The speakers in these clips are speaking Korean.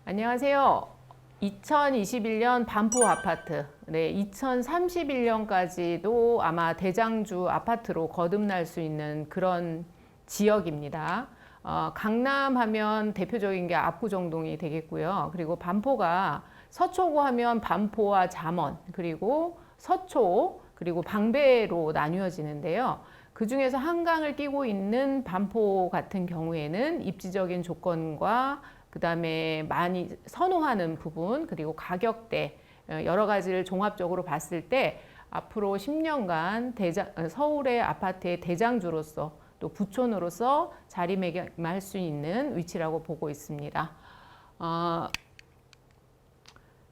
안녕하세요. 2021년 반포 아파트, 2031년까지도 아마 대장주 아파트로 거듭날 수 있는 그런 지역입니다. 강남 하면 대표적인 게 압구정동이 되겠고요. 그리고 반포가 서초구 하면 반포와 잠원, 그리고 서초, 그리고 방배로 나뉘어지는데요. 그 중에서 한강을 끼고 있는 반포 같은 경우에는 입지적인 조건과 그 다음에 많이 선호하는 부분, 그리고 가격대, 여러 가지를 종합적으로 봤을 때 앞으로 10년간 서울의 아파트의 대장주로서 또 부촌으로서 자리매김할 수 있는 위치라고 보고 있습니다.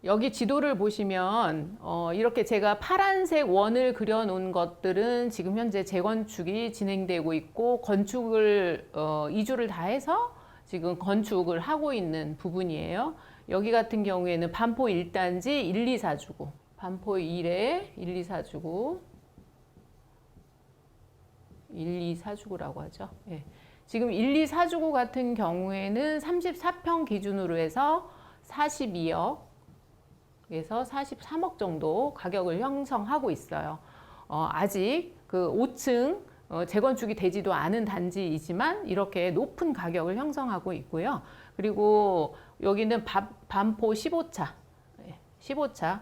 여기 지도를 보시면 이렇게 제가 파란색 원을 그려놓은 것들은 지금 현재 재건축이 진행되고 있고 건축을 2주를 다 해서 지금 건축을 하고 있는 부분이에요. 여기 같은 경우에는 반포 1단지 1, 2, 4주구, 반포 1에 1, 2, 4주구, 1, 2, 4주구라고 하죠. 예. 지금 1, 2, 4주구 같은 경우에는 34평 기준으로 해서 42억, 에서 43억 정도 가격을 형성하고 있어요. 아직 그 5층 재건축이 되지도 않은 단지이지만 이렇게 높은 가격을 형성하고 있고요. 그리고 여기는 반포 15차, 15차.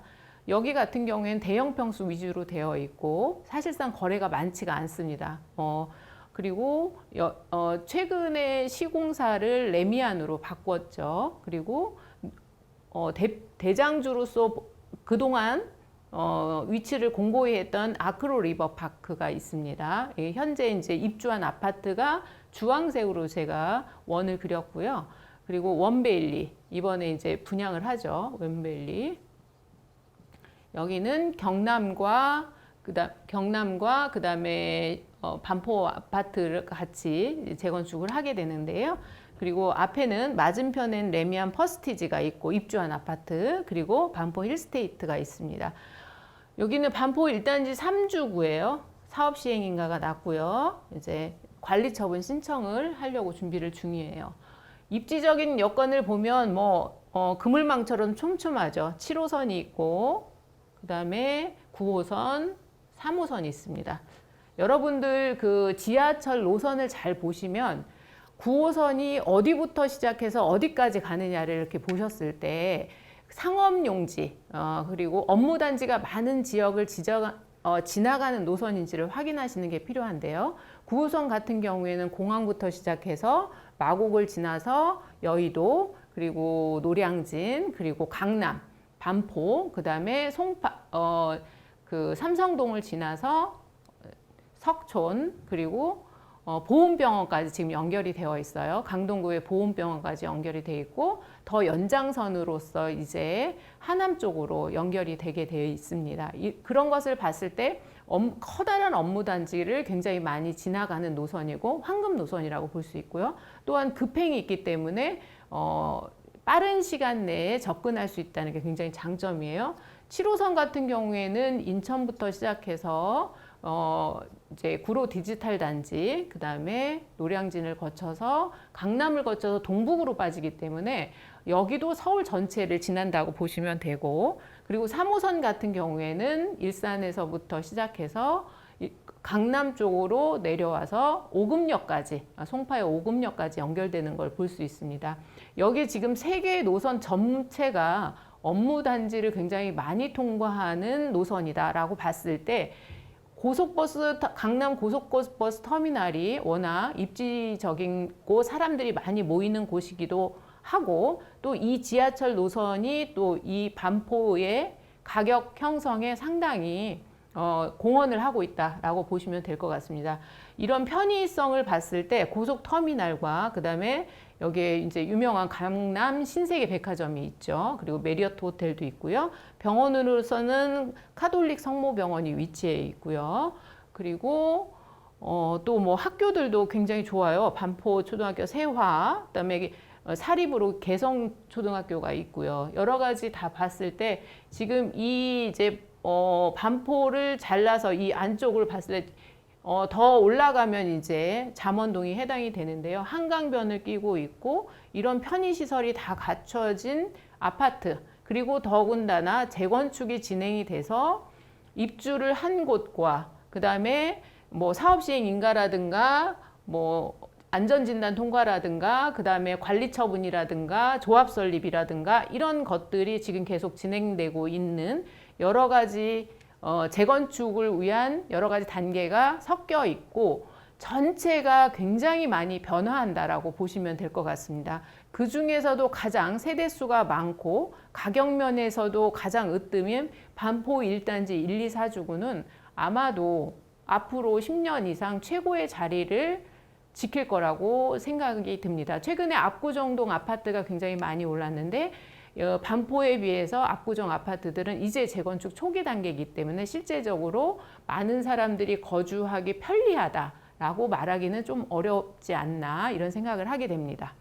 여기 같은 경우에는 대형 평수 위주로 되어 있고 사실상 거래가 많지가 않습니다. 그리고 최근에 시공사를 레미안으로 바꿨죠. 그리고 대장주로서 그동안 위치를 공고히 했던 아크로 리버 파크가 있습니다. 현재 이제 입주한 아파트가 주황색으로 제가 원을 그렸고요. 그리고 원베일리, 이번에 이제 분양을 하죠. 원베일리. 여기는 경남과 그다음에 반포 아파트를 같이 재건축을 하게 되는데요. 그리고 앞에는 맞은편엔 레미안 퍼스티지가 있고 입주한 아파트, 그리고 반포 힐스테이트가 있습니다. 여기는 반포 1단지 3주구예요. 사업 시행 인가가 났고요. 이제 관리 처분 신청을 하려고 준비를 중이에요. 입지적인 여건을 보면 그물망처럼 촘촘하죠. 7호선이 있고 그다음에 9호선, 3호선이 있습니다. 여러분들 그 지하철 노선을 잘 보시면 9호선이 어디부터 시작해서 어디까지 가느냐를 이렇게 보셨을 때 상업용지 그리고 업무단지가 많은 지역을 지나가는 노선인지를 확인하시는 게 필요한데요. 9호선 같은 경우에는 공항부터 시작해서 마곡을 지나서 여의도, 그리고 노량진, 그리고 강남, 반포, 그 다음에 그 삼성동을 지나서 석촌, 그리고 보훈병원까지 지금 연결이 되어 있어요. 강동구의 보훈병원까지 연결이 되어 있고 더 연장선으로서 이제 하남 쪽으로 연결이 되게 되어 있습니다. 그런 것을 봤을 때 커다란 업무단지를 굉장히 많이 지나가는 노선이고 황금 노선이라고 볼 수 있고요. 또한 급행이 있기 때문에 빠른 시간 내에 접근할 수 있다는 게 굉장히 장점이에요. 7호선 같은 경우에는 인천부터 시작해서 이제 구로 디지털 단지, 그 다음에 노량진을 거쳐서 강남을 거쳐서 동북으로 빠지기 때문에 여기도 서울 전체를 지난다고 보시면 되고, 그리고 3호선 같은 경우에는 일산에서부터 시작해서 강남 쪽으로 내려와서 오금역까지, 송파의 오금역까지 연결되는 걸 볼 수 있습니다. 여기 지금 세 개의 노선 전체가 업무단지를 굉장히 많이 통과하는 노선이다라고 봤을 때 강남 고속버스 터미널이 워낙 입지적이고 사람들이 많이 모이는 곳이기도 하고 또 이 지하철 노선이 또 이 반포의 가격 형성에 상당히 공헌을 하고 있다라고 보시면 될 것 같습니다. 이런 편의성을 봤을 때 고속터미널과 그 다음에 여기에 이제 유명한 강남 신세계 백화점이 있죠. 그리고 메리어트 호텔도 있고요. 병원으로서는 카톨릭 성모병원이 위치해 있고요. 그리고 또 뭐 학교들도 굉장히 좋아요. 반포 초등학교 세화, 그다음에 사립으로 개성초등학교가 있고요. 여러 가지 다 봤을 때 지금 이 이제 반포를 잘라서 이 안쪽을 봤을 때 더 올라가면 이제 잠원동이 해당이 되는데요. 한강변을 끼고 있고 이런 편의시설이 다 갖춰진 아파트, 그리고 더군다나 재건축이 진행이 돼서 입주를 한 곳과 그 다음에 뭐 사업시행 인가라든가 뭐 안전진단 통과라든가 그 다음에 관리처분이라든가 조합 설립이라든가 이런 것들이 지금 계속 진행되고 있는 여러 가지 재건축을 위한 여러 가지 단계가 섞여 있고 전체가 굉장히 많이 변화한다라고 보시면 될 것 같습니다. 그 중에서도 가장 세대수가 많고 가격 면에서도 가장 으뜸인 반포 1단지 1, 2, 4주구는 아마도 앞으로 10년 이상 최고의 자리를 지킬 거라고 생각이 듭니다. 최근에 압구정동 아파트가 굉장히 많이 올랐는데 반포에 비해서 압구정 아파트들은 이제 재건축 초기 단계이기 때문에 실제적으로 많은 사람들이 거주하기 편리하다라고 말하기는 좀 어렵지 않나 이런 생각을 하게 됩니다.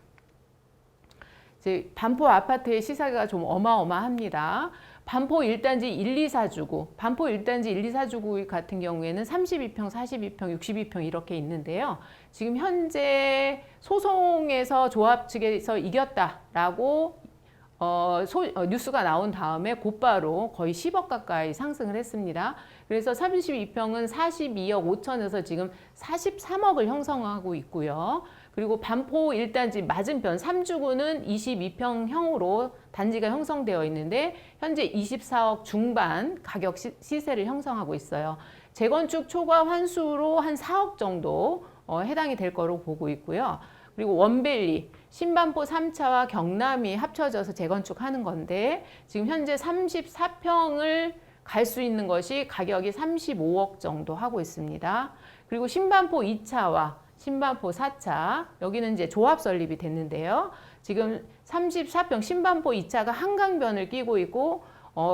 이제 반포 아파트의 시세가 좀 어마어마합니다. 반포 1단지 1, 2, 4주구, 반포 1단지 1, 2, 4주구 같은 경우에는 32평, 42평, 62평 이렇게 있는데요. 지금 현재 소송에서 조합 측에서 이겼다라고 뉴스가 나온 다음에 곧바로 거의 10억 가까이 상승을 했습니다. 그래서 32평은 42억 5천에서 지금 43억을 형성하고 있고요. 그리고 반포 1단지 맞은편 3주구는 22평형으로 단지가 형성되어 있는데 현재 24억 중반 가격 시세를 형성하고 있어요. 재건축 초과 환수로 한 4억 정도 해당이 될 거로 보고 있고요. 그리고 원밸리, 신반포 3차와 경남이 합쳐져서 재건축하는 건데 지금 현재 34평을 갈 수 있는 것이 가격이 35억 정도 하고 있습니다. 그리고 신반포 2차와 신반포 4차, 여기는 이제 조합 설립이 됐는데요. 지금 34평 신반포 2차가 한강변을 끼고 있고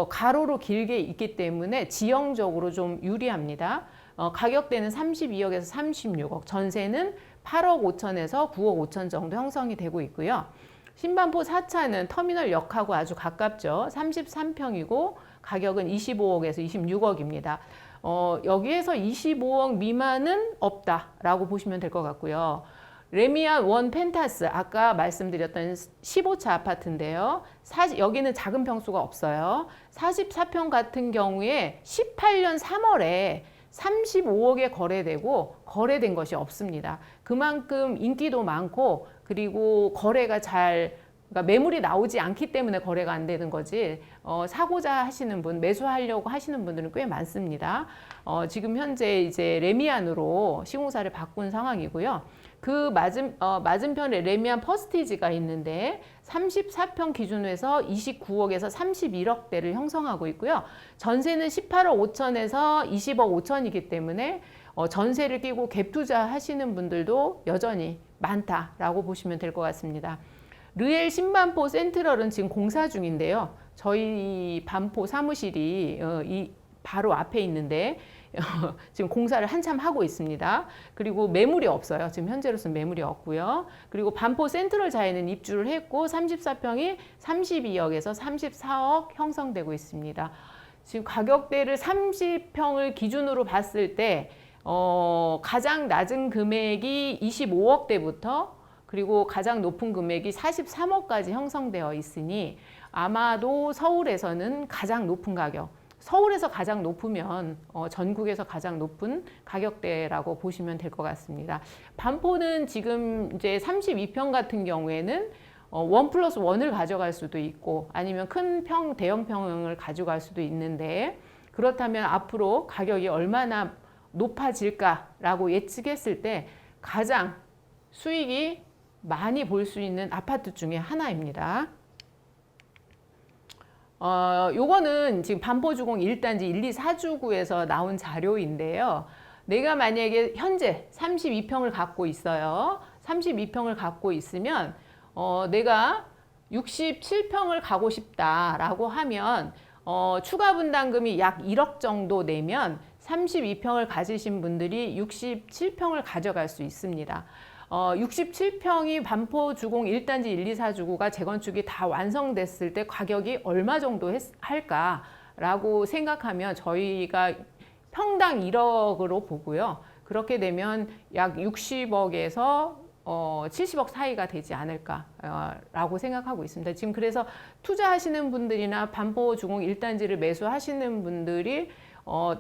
가로로 길게 있기 때문에 지형적으로 좀 유리합니다. 가격대는 32억에서 36억, 전세는 8억 5천에서 9억 5천 정도 형성이 되고 있고요. 신반포 4차는 터미널역하고 아주 가깝죠. 33평이고 가격은 25억에서 26억입니다. 여기에서 25억 미만은 없다라고 보시면 될 것 같고요. 레미안 원 펜타스, 아까 말씀드렸던 15차 아파트인데요. 여기는 작은 평수가 없어요. 44평 같은 경우에 18년 3월에 35억에 거래되고 거래된 것이 없습니다. 그만큼 인기도 많고 그리고 거래가 그러니까 매물이 나오지 않기 때문에 거래가 안 되는 거지 사고자 하시는 분, 매수하려고 하시는 분들은 꽤 많습니다. 지금 현재 이제 레미안으로 시공사를 바꾼 상황이고요. 그 맞은편에 레미안 퍼스티지가 있는데 34평 기준으로 해서 29억에서 31억대를 형성하고 있고요. 전세는 18억 5천에서 20억 5천이기 때문에 전세를 끼고 갭 투자하시는 분들도 여전히 많다라고 보시면 될 것 같습니다. 르엘 신반포 센트럴은 지금 공사 중인데요. 저희 반포 사무실이 이 바로 앞에 있는데 지금 공사를 한참 하고 있습니다. 그리고 매물이 없어요. 지금 현재로서는 매물이 없고요. 그리고 반포 센트럴 자에는 입주를 했고 34평이 32억에서 34억 형성되고 있습니다. 지금 가격대를 30평을 기준으로 봤을 때 가장 낮은 금액이 25억대부터 그리고 가장 높은 금액이 43억까지 형성되어 있으니 아마도 서울에서는 가장 높은 가격, 서울에서 가장 높으면 전국에서 가장 높은 가격대라고 보시면 될 것 같습니다. 반포는 지금 이제 32평 같은 경우에는 1+1을 가져갈 수도 있고 아니면 큰 평, 대형 평을 가져갈 수도 있는데 그렇다면 앞으로 가격이 얼마나 높아질까라고 예측했을 때 가장 수익이 많이 볼 수 있는 아파트 중에 하나입니다. 요거는 지금 반포주공 1단지 1, 2, 4주구에서 나온 자료인데요. 내가 만약에 현재 32평을 갖고 있어요. 32평을 갖고 있으면 내가 67평을 가고 싶다라고 하면 추가 분담금이 약 1억 정도 내면 32평을 가지신 분들이 67평을 가져갈 수 있습니다. 67평이 반포 주공 1단지 1, 2, 4주구가 재건축이 다 완성됐을 때 가격이 얼마 정도 할까라고 생각하면 저희가 평당 1억으로 보고요. 그렇게 되면 약 60억에서 70억 사이가 되지 않을까라고 생각하고 있습니다. 지금 그래서 투자하시는 분들이나 반포 주공 1단지를 매수하시는 분들이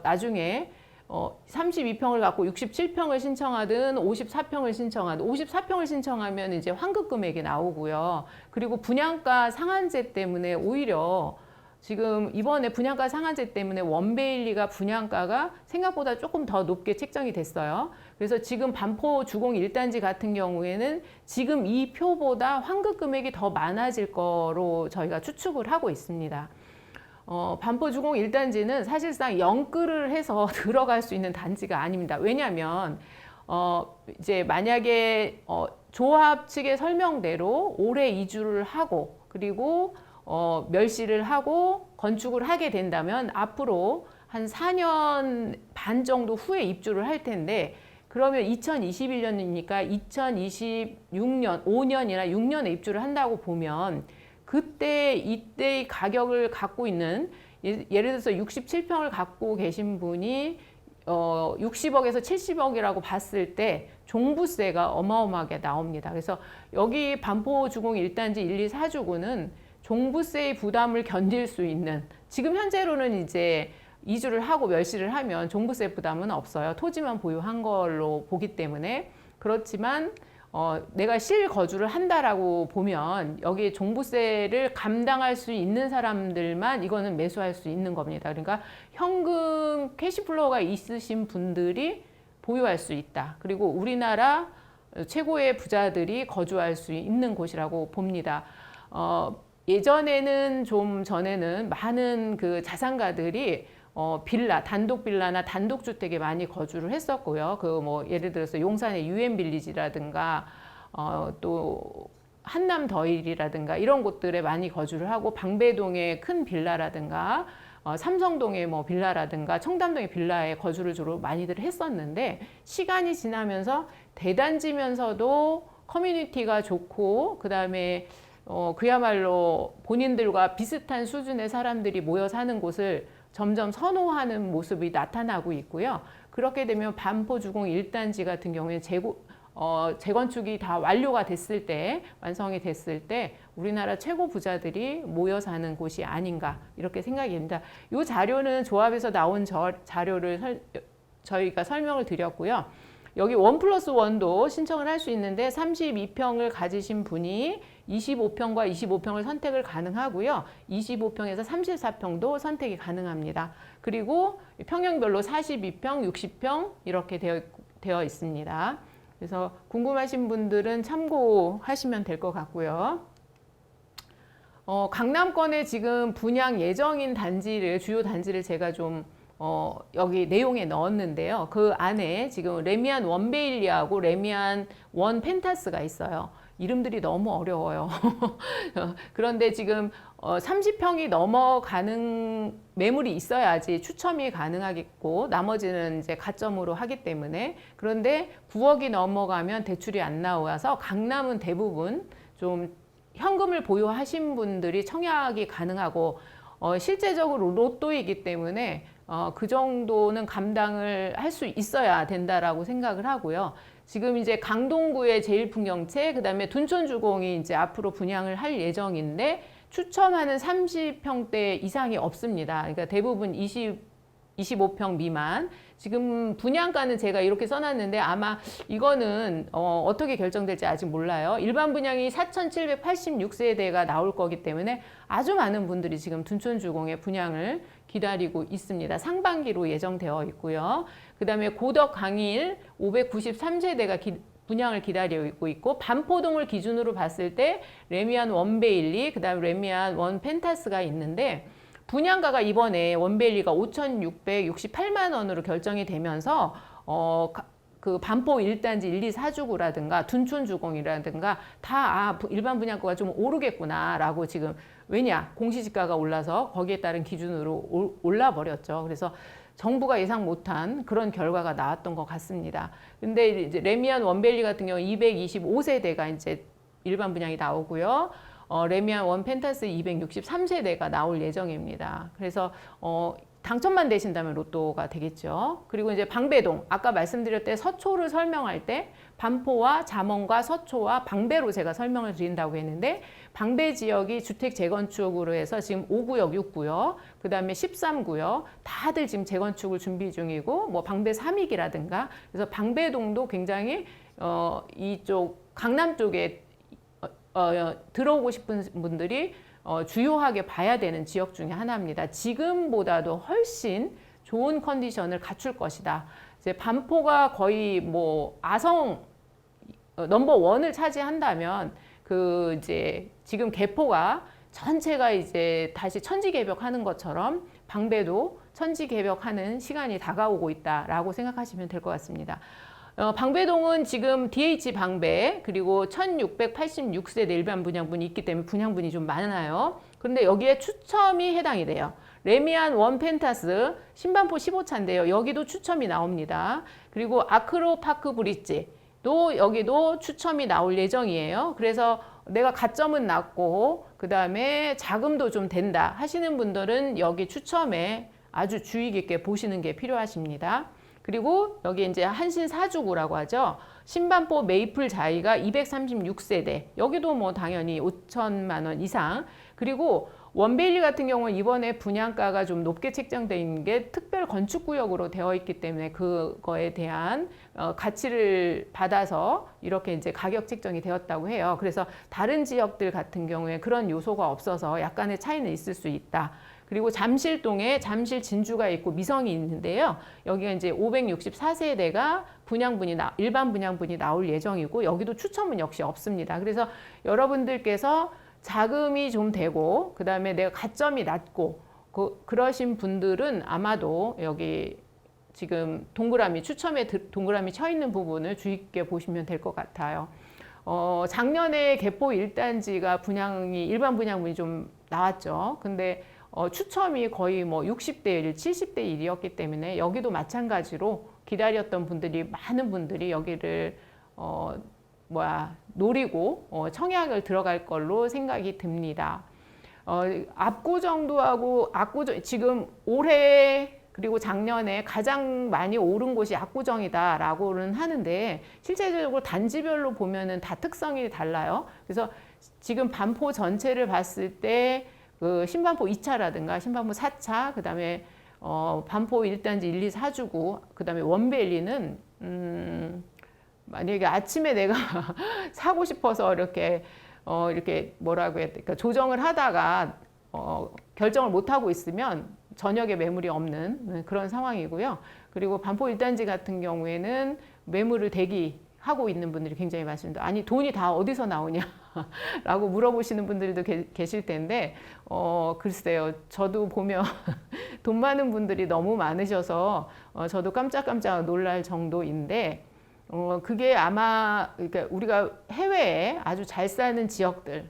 나중에 32평을 갖고 67평을 신청하든 54평을 신청하든 54평을 신청하면 이제 환급 금액이 나오고요. 그리고 분양가 상한제 때문에 오히려 지금 이번에 분양가 상한제 때문에 원베일리가 분양가가 생각보다 조금 더 높게 책정이 됐어요. 그래서 지금 반포 주공 1단지 같은 경우에는 지금 이 표보다 환급 금액이 더 많아질 거로 저희가 추측을 하고 있습니다. 반포 주공 1단지는 사실상 영끌을 해서 들어갈 수 있는 단지가 아닙니다. 왜냐하면 이제 만약에 조합 측의 설명대로 올해 이주를 하고 그리고 멸실을 하고 건축을 하게 된다면 앞으로 한 4년 반 정도 후에 입주를 할 텐데 그러면 2021년이니까 2026년, 5년이나 6년에 입주를 한다고 보면 그때 이때의 가격을 갖고 있는 예를 들어서 67평을 갖고 계신 분이 60억에서 70억이라고 봤을 때 종부세가 어마어마하게 나옵니다. 그래서 여기 반포 주공 1단지 1, 2, 4주구는 종부세의 부담을 견딜 수 있는 지금 현재로는 이제 이주를 하고 멸실을 하면 종부세 부담은 없어요. 토지만 보유한 걸로 보기 때문에 그렇지만 내가 실거주를 한다라고 보면 여기 종부세를 감당할 수 있는 사람들만 이거는 매수할 수 있는 겁니다. 그러니까 현금 캐시플로우가 있으신 분들이 보유할 수 있다. 그리고 우리나라 최고의 부자들이 거주할 수 있는 곳이라고 봅니다. 예전에는 좀 전에는 많은 그 자산가들이 빌라, 단독 빌라나 단독 주택에 많이 거주를 했었고요. 그 뭐 예를 들어서 용산의 유엔 빌리지라든가 또 한남 더힐이라든가 이런 곳들에 많이 거주를 하고 방배동의 큰 빌라라든가 삼성동의 뭐 빌라라든가 청담동의 빌라에 거주를 주로 많이들 했었는데 시간이 지나면서 대단지면서도 커뮤니티가 좋고 그다음에 그야말로 본인들과 비슷한 수준의 사람들이 모여 사는 곳을 점점 선호하는 모습이 나타나고 있고요. 그렇게 되면 반포 주공 1단지 같은 경우에 재건축이 다 완료가 됐을 때, 완성이 됐을 때 우리나라 최고 부자들이 모여 사는 곳이 아닌가 이렇게 생각이 됩니다. 이 자료는 조합에서 나온 자료를 저희가 설명을 드렸고요. 여기 1+1도 신청을 할 수 있는데 32평을 가지신 분이 25평과 25평을 선택을 가능하고요. 25평에서 34평도 선택이 가능합니다. 그리고 평형별로 42평, 60평 이렇게 되어 있습니다. 그래서 궁금하신 분들은 참고하시면 될 것 같고요. 강남권에 지금 분양 예정인 단지를, 주요 단지를 제가 좀 여기 내용에 넣었는데요. 그 안에 지금 레미안 원베일리하고 레미안 원 펜타스가 있어요. 이름들이 너무 어려워요. 그런데 지금 30평이 넘어가는 매물이 있어야지 추첨이 가능하겠고 나머지는 이제 가점으로 하기 때문에 그런데 9억이 넘어가면 대출이 안 나와서 강남은 대부분 좀 현금을 보유하신 분들이 청약이 가능하고 실제적으로 로또이기 때문에 그 정도는 감당을 할 수 있어야 된다라고 생각을 하고요. 지금 이제 강동구의 제일풍경채, 그 다음에 둔촌주공이 이제 앞으로 분양을 할 예정인데 추첨하는 30평대 이상이 없습니다. 그러니까 대부분 25평 미만. 지금 분양가는 제가 이렇게 써놨는데 아마 이거는 어떻게 결정될지 아직 몰라요. 일반 분양이 4,786세대가 나올 거기 때문에 아주 많은 분들이 지금 둔촌주공의 분양을 기다리고 있습니다. 상반기로 예정되어 있고요. 그 다음에 고덕 강일 593세대가 분양을 기다리고 있고 반포동을 기준으로 봤을 때 레미안 원베일리, 그 다음에 레미안 원 펜타스가 있는데 분양가가 이번에 원베일리가 5,668만 원으로 결정이 되면서 그 반포 1단지 1, 2, 4주구라든가 둔촌주공이라든가 다 일반 분양가가 좀 오르겠구나라고 지금 왜냐 공시지가가 올라서 거기에 따른 기준으로 올라버렸죠. 그래서 정부가 예상 못한 그런 결과가 나왔던 것 같습니다. 근데 이제 레미안 원베일리 같은 경우 225세대가 이제 일반 분양이 나오고요. 레미안 원 펜타스 263세대가 나올 예정입니다. 그래서 당첨만 되신다면 로또가 되겠죠. 그리고 이제 방배동, 아까 말씀드릴 때 서초를 설명할 때 반포와 잠원과 서초와 방배로 제가 설명을 드린다고 했는데, 방배 지역이 주택 재건축으로 해서 지금 5구역, 6구역, 그 다음에 13구역 다들 지금 재건축을 준비 중이고, 뭐 방배 3익이라든가, 그래서 방배동도 굉장히 이쪽 강남 쪽에 들어오고 싶은 분들이 주요하게 봐야 되는 지역 중에 하나입니다. 지금보다도 훨씬 좋은 컨디션을 갖출 것이다. 이제 반포가 거의 뭐 아성 넘버 원을 차지한다면, 그 이제 지금 개포가 전체가 이제 다시 천지개벽하는 것처럼 방배도 천지개벽하는 시간이 다가오고 있다라고 생각하시면 될 것 같습니다. 방배동은 지금 DH 방배, 그리고 1686세대 일반 분양분이 있기 때문에 분양분이 좀 많아요. 그런데 여기에 추첨이 해당이 돼요. 레미안 원 펜타스 신반포 15차인데요. 여기도 추첨이 나옵니다. 그리고 아크로파크 브릿지도 여기도 추첨이 나올 예정이에요. 그래서 내가 가점은 낮고 그 다음에 자금도 좀 된다 하시는 분들은 여기 추첨에 아주 주의 깊게 보시는 게 필요하십니다. 그리고 여기 이제 한신 사주구라고 하죠. 신반포 메이플 자이가 236세대. 여기도 뭐 당연히 5천만 원 이상. 그리고 원베일리 같은 경우는 이번에 분양가가 좀 높게 책정되어 있는 게 특별 건축구역으로 되어 있기 때문에 그거에 대한 가치를 받아서 이렇게 이제 가격 책정이 되었다고 해요. 그래서 다른 지역들 같은 경우에 그런 요소가 없어서 약간의 차이는 있을 수 있다. 그리고 잠실동에 잠실 진주가 있고 미성이 있는데요. 여기가 이제 564세대가 일반 분양분이 나올 예정이고, 여기도 추첨은 역시 없습니다. 그래서 여러분들께서 자금이 좀 되고 그 다음에 내가 가점이 낮고 그러신 분들은 아마도 여기 지금 동그라미 추첨에 동그라미 쳐 있는 부분을 주의 깊게 보시면 될 것 같아요. 작년에 개포 1단지가 일반 분양분이 좀 나왔죠. 근데 추첨이 거의 뭐 60대 1, 70대 1이었기 때문에 여기도 마찬가지로 기다렸던 분들이, 많은 분들이 여기를 노리고 청약을 들어갈 걸로 생각이 듭니다. 압구정도하고 지금 올해 그리고 작년에 가장 많이 오른 곳이 압구정이다라고는 하는데, 실제적으로 단지별로 보면은 다 특성이 달라요. 그래서 지금 반포 전체를 봤을 때 그 신반포 2차라든가 신반포 4차, 그 다음에 반포 1단지 1, 2, 4주구, 그 다음에 원베일리는 만약에 아침에 내가 사고 싶어서 이렇게 뭐라고 해야 될까, 그러니까 조정을 하다가 결정을 못 하고 있으면 저녁에 매물이 없는 그런 상황이고요. 그리고 반포 1단지 같은 경우에는 매물을 대기하고 있는 분들이 굉장히 많습니다. 아니, 돈이 다 어디서 나오냐 라고 물어보시는 분들도 계실 텐데, 글쎄요, 저도 보면 돈 많은 분들이 너무 많으셔서 저도 깜짝깜짝 놀랄 정도인데, 그게 아마 그러니까 우리가 해외에 아주 잘 사는 지역들,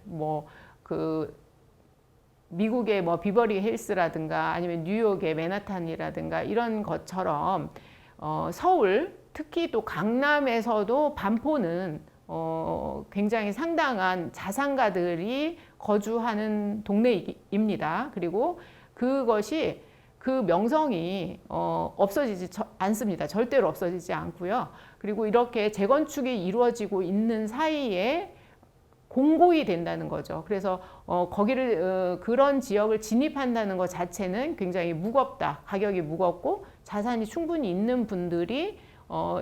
미국의 비버리 힐스라든가 아니면 뉴욕의 맨하탄이라든가 이런 것처럼 서울, 특히 또 강남에서도 반포는 굉장히 상당한 자산가들이 거주하는 동네입니다. 그리고 그것이 그 명성이 없어지지 않습니다. 절대로 없어지지 않고요. 그리고 이렇게 재건축이 이루어지고 있는 사이에 공고히 된다는 거죠. 그래서 거기를 그런 지역을 진입한다는 것 자체는 굉장히 무겁다. 가격이 무겁고 자산이 충분히 있는 분들이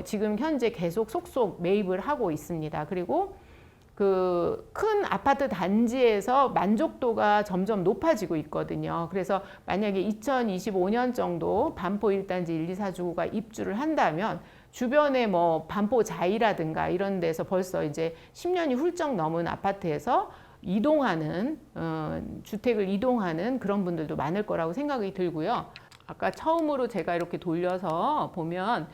지금 현재 계속 속속 매입을 하고 있습니다. 그리고 그 큰 아파트 단지에서 만족도가 점점 높아지고 있거든요. 그래서 만약에 2025년 정도 반포 1단지 1, 2, 4주구가 입주를 한다면 주변에 반포 자이라든가 이런 데서 벌써 이제 10년이 훌쩍 넘은 아파트에서 이동하는 주택을 이동하는 그런 분들도 많을 거라고 생각이 들고요. 아까 처음으로 제가 이렇게 돌려서 보면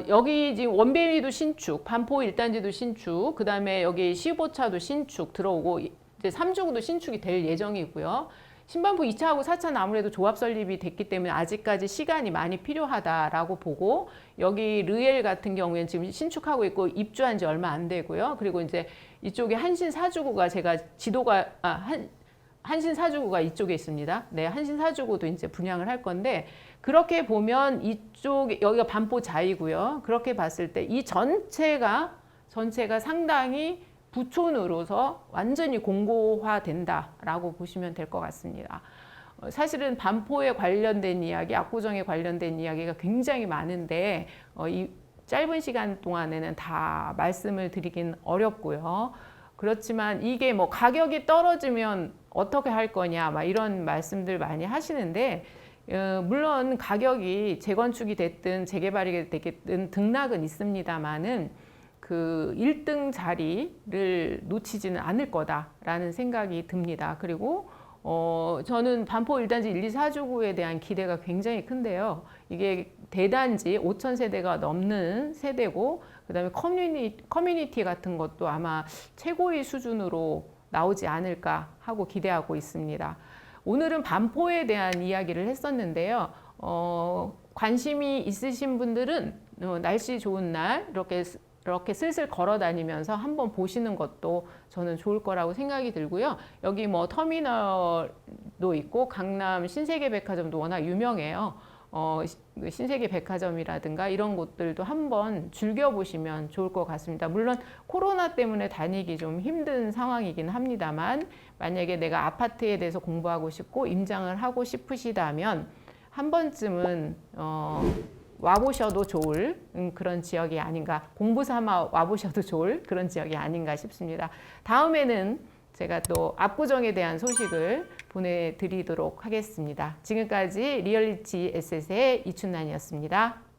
여기 지금 원베일리도 신축, 반포 1단지도 신축, 그 다음에 여기 15차도 신축 들어오고 이제 3주구도 신축이 될 예정이고요. 신반포 2차하고 4차는 아무래도 조합 설립이 됐기 때문에 아직까지 시간이 많이 필요하다라고 보고, 여기 르엘 같은 경우에는 지금 신축하고 있고 입주한 지 얼마 안 되고요. 그리고 이제 이쪽에 한신 4주구가 제가 지도가 한신사주구가 이쪽에 있습니다. 네, 한신사주구도 이제 분양을 할 건데 그렇게 보면 이쪽 여기가 반포자이고요. 그렇게 봤을 때 이 전체가 상당히 부촌으로서 완전히 공고화된다라고 보시면 될 것 같습니다. 사실은 반포에 관련된 이야기, 압구정에 관련된 이야기가 굉장히 많은데 이 짧은 시간 동안에는 다 말씀을 드리긴 어렵고요. 그렇지만 이게 뭐 가격이 떨어지면 어떻게 할 거냐 막 이런 말씀들 많이 하시는데 물론 가격이 재건축이 됐든 재개발이 됐든 등락은 있습니다만은 그 1등 자리를 놓치지는 않을 거다라는 생각이 듭니다. 그리고 저는 반포 1단지 1, 2, 4주구에 대한 기대가 굉장히 큰데요. 이게 대단지 5,000세대가 넘는 세대고 그다음에 커뮤니티 같은 것도 아마 최고의 수준으로 나오지 않을까 하고 기대하고 있습니다. 오늘은 반포에 대한 이야기를 했었는데요. 관심이 있으신 분들은 날씨 좋은 날 이렇게 슬슬 걸어 다니면서 한번 보시는 것도 저는 좋을 거라고 생각이 들고요. 여기 뭐 터미널도 있고 강남 신세계백화점도 워낙 유명해요. 신세계백화점이라든가 이런 곳들도 한번 즐겨보시면 좋을 것 같습니다. 물론 코로나 때문에 다니기 좀 힘든 상황이긴 합니다만 만약에 내가 아파트에 대해서 공부하고 싶고 임장을 하고 싶으시다면 한 번쯤은 와보셔도 좋을 그런 지역이 아닌가, 공부 삼아 와보셔도 좋을 그런 지역이 아닌가 싶습니다. 다음에는 제가 또 압구정에 대한 소식을 보내드리도록 하겠습니다. 지금까지 리얼리티 에셋의 이춘란이었습니다.